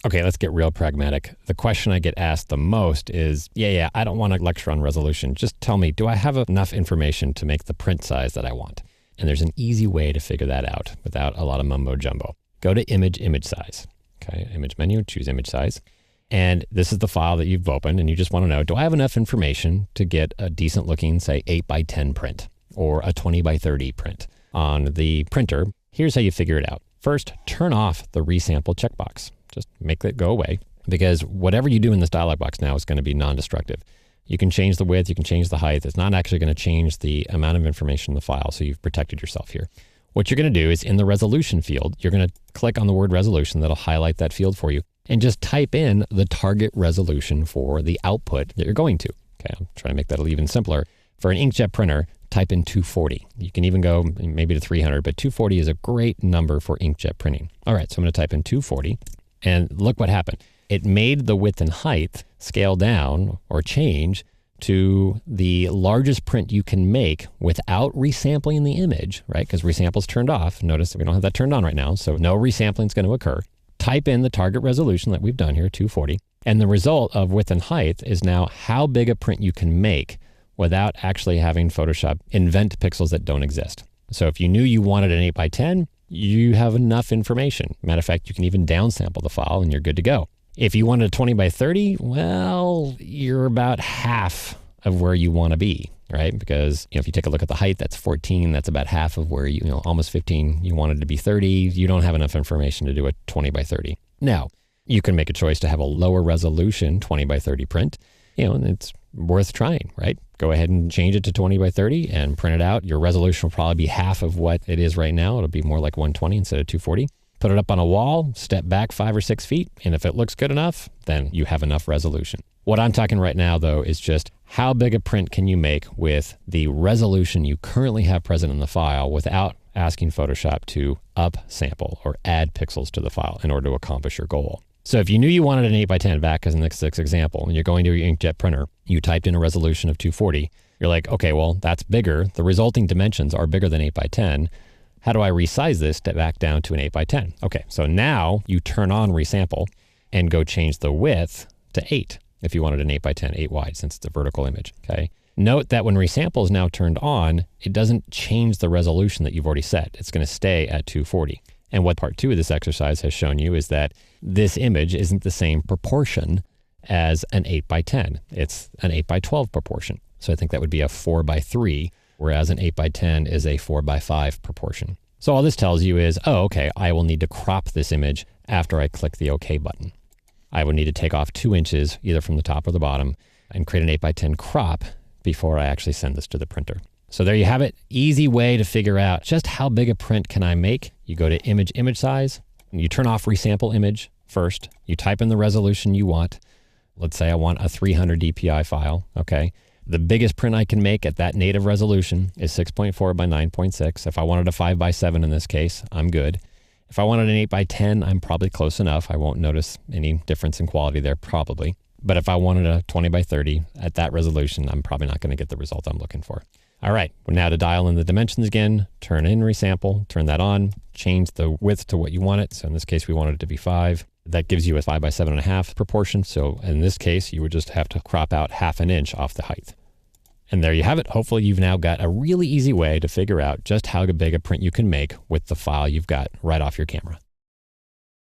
Okay, let's get real pragmatic. The question I get asked the most is, yeah, I don't want to lecture on resolution. Just tell me, do I have enough information to make the print size that I want? And there's an easy way to figure that out without a lot of mumbo jumbo. Go to image size. Okay, image menu, choose image size. And this is the file that you've opened, and you just want to know, do I have enough information to get a decent looking, say, 8x10 print or a 20x30 print on the printer? Here's how you figure it out. First, turn off the resample checkbox. Just make it go away, because whatever you do in this dialog box now is going to be non-destructive. You can change the width, you can change the height. It's not actually going to change the amount of information in the file, so you've protected yourself here. What you're going to do is in the resolution field, you're going to click on the word resolution. That'll highlight that field for you, and just type in the target resolution for the output that you're going to. Okay, I'm trying to make that even simpler. For an inkjet printer, type in 240. You can even go maybe to 300, but 240 is a great number for inkjet printing. All right, so I'm going to type in 240. And look what happened. It made the width and height scale down or change to the largest print you can make without resampling the image, right? Because resample's turned off. Notice we don't have that turned on right now, so no resampling is going to occur. Type in the target resolution that we've done here, 240. And the result of width and height is now how big a print you can make without actually having Photoshop invent pixels that don't exist. So if you knew you wanted an 8x10, you have enough information. Matter of fact, you can even downsample the file and you're good to go. If you wanted a 20x30, well, you're about half of where you want to be, right? Because if you take a look at the height, that's 14. That's about half of where you almost 15. You wanted to be 30. You don't have enough information to do a 20x30. Now, you can make a choice to have a lower resolution 20x30 print, and it's worth trying, right? Go ahead and change it to 20x30 and print it out. Your resolution will probably be half of what it is right now. It'll be more like 120 instead of 240. Put it up on a wall, step back 5 or 6 feet, and if it looks good enough, then you have enough resolution. What I'm talking right now, though, is just how big a print can you make with the resolution you currently have present in the file without asking Photoshop to upsample or add pixels to the file in order to accomplish your goal. So if you knew you wanted an 8x10 back as in this example, and you're going to your inkjet printer, you typed in a resolution of 240, you're like, okay, well, that's bigger. The resulting dimensions are bigger than 8x10. How do I resize this back down to an 8x10? Okay, so now you turn on resample and go change the width to 8 if you wanted an 8x10, 8 wide, since it's a vertical image, okay? Note that when resample is now turned on, it doesn't change the resolution that you've already set. It's going to stay at 240. And what part 2 of this exercise has shown you is that this image isn't the same proportion as an 8x10. It's an 8x12 proportion. So I think that would be a 4x3, whereas an 8x10 is a 4x5 proportion. So all this tells you is, oh, okay, I will need to crop this image after I click the OK button. I would need to take off 2 inches, either from the top or the bottom, and create an 8x10 crop before I actually send this to the printer. So there you have it. Easy way to figure out just how big a print can I make. You go to image size, and you turn off resample image first. You type in the resolution you want. Let's say I want a 300 dpi file, okay? The biggest print I can make at that native resolution is 6.4 by 9.6. If I wanted a 5x7 in this case, I'm good. If I wanted an 8x10, I'm probably close enough. I won't notice any difference in quality there, probably. But if I wanted a 20x30 at that resolution, I'm probably not going to get the result I'm looking for. All right, well, now to dial in the dimensions again, turn in resample, turn that on, change the width to what you want it. So in this case, we want it to be 5. That gives you a 5 by 7.5 proportion. So in this case, you would just have to crop out 1/2 inch off the height. And there you have it. Hopefully you've now got a really easy way to figure out just how big a print you can make with the file you've got right off your camera.